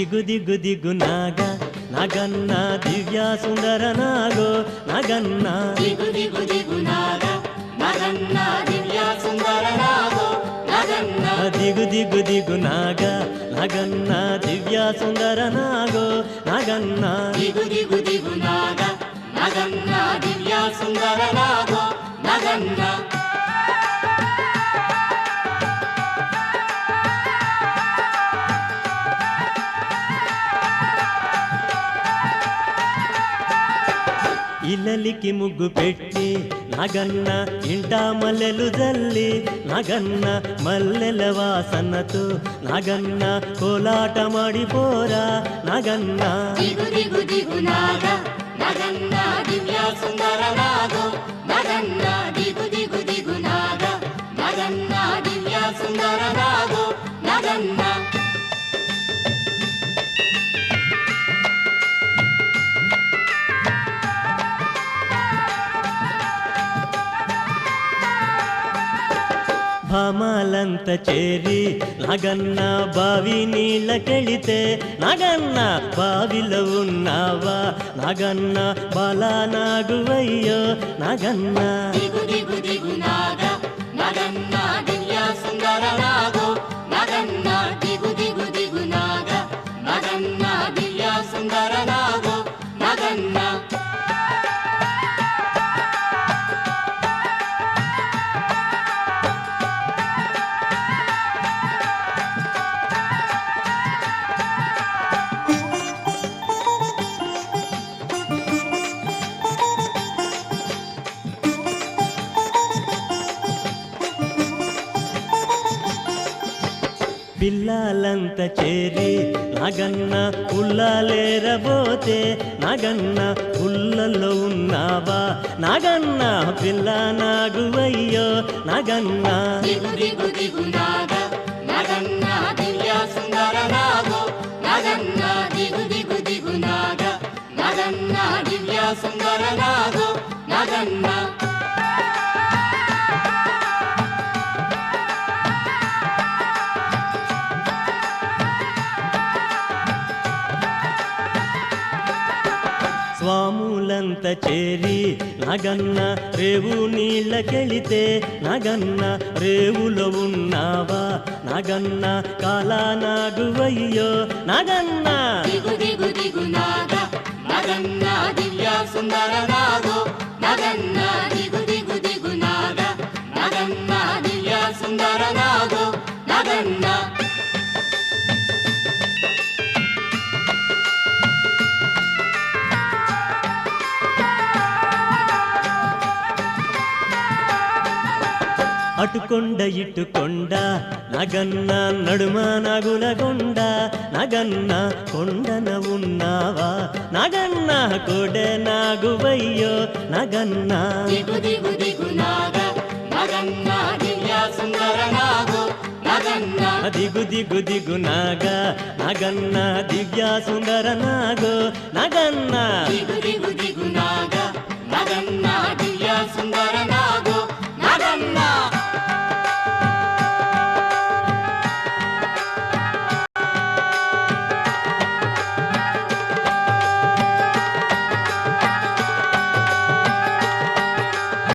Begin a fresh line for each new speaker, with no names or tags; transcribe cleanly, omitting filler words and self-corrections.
ದಿಗು ದಿಗು ದಿಗು ನಾಗ ನಗನ್ನ ದಿವ್ಯ ಸುಂದರ ನಾಗೋ ನಗನ್ನ
ದಿಗು ದಿಗು ದಿಗು ನಾಗ ನಗನ್ನ ದಿವ್ಯ ಸುಂದರ ನಾಗೋ ನಗನ್ನ
ದಿಗು ದಿಗು ದಿಗು ನಾಗ ನಗನ್ನ ದಿವ್ಯ ಸುಂದರ ನಾಗೋ ನಗನ್ನ
ದಿಗು ದಿಗು ದಿಗು ನಾಗ ನಗನ್ನ ದಿವ್ಯ ಸುಂದರ ನಾಗೋ ನಗನ್ನ
ఇల్లలికి ముగ్గు పెట్టి నగన్న ఇంట మల్లెలు జల్లి నగన్న మల్లెల వాసనతో నగన్న కోలాట ಮಾಡಿపోరా నగన్న
ದಿಗು ದಿಗು ದಿಗು ನಾಗ ನಗನ್ನ ದಿವ್ಯ ಸುಂದರ ನಾಗೋ ನಗನ್ನ ದಿಗು ದಿಗು ದಿಗು ನಾಗ ನಗನ್ನ ದಿವ್ಯ ಸುಂದರ ನಾಗೋ ನಗನ್ನ
భామాలంత చేరి నగన్న బావి నీళ్ళకెళితే నగన్న బావిలో ఉన్నావా నగన్న బాలానాగువయ్యో నగన్న
ದಿಗು ದಿಗು ದಿಗು ನಾಗ ನಗನ್ನ ದಿವ್ಯ ಸುಂದರ ನಾಗೋ ನಗನ್ನ ದಿಗು ದಿಗು ದಿಗು ನಾಗ ನಗನ್ನ ದಿವ್ಯ ಸುಂದರ ನಾಗೋ ನಗನ್ನ
పిల్లలంత చేరి నగన్న పుల్లలేరబోతే నగన్న పుల్లలో ఉన్నావా నగన్న పిల్ల నాగువయ్యో నగన్న
ದಿಗು ದಿಗು ದಿಗು ನಾಗ ನಗನ್ನ ದಿವ್ಯ ಸುಂದರ ನಾಗೋ ನಗನ್ನ ದಿಗು ದಿಗು ದಿಗು ನಾಗ ನಗನ್ನ ದಿವ್ಯ ಸುಂದರ ನಾಗೋ ನಗನ್ನ
స్వాములంత చేరి నగన్న రేవు నీళ్ళకెళితే నగన్న రేవులో ఉన్నావా నగన్న కాలానాగువయ్యో నగన్న
ದಿಗು ದಿಗು ದಿಗು ನಾಗ ನಗನ್ನ ದಿವ್ಯ ಸುಂದರ ನಾಗೋ ನಗನ್ನ ದಿಗು ದಿಗು ದಿಗು ನಾಗ ನಗನ್ನ ದಿವ್ಯ ಸುಂದರ ನಾಗೋ ನಗನ್ನ
అటుకొండ ఇటుకొండ నగన్న నడుమ నగులగొండ నగన్న కొండన ఉన్నావా నగన్న కొడె నాగువయ్యో నగన్న
ದಿಗು ದಿಗು ದಿಗು ನಾಗ ನಗನ್ನ ದಿವ್ಯ ಸುಂದರ ನಾಗೋ ನಗನ್ನ
ದಿಗು ದಿಗು ದಿಗು ನಾಗ ನಗನ್ನ ದಿವ್ಯ ಸುಂದರ ನಾಗೋ ನಗನ್ನ
ದಿಗು ದಿಗು ದಿಗು ನಾಗ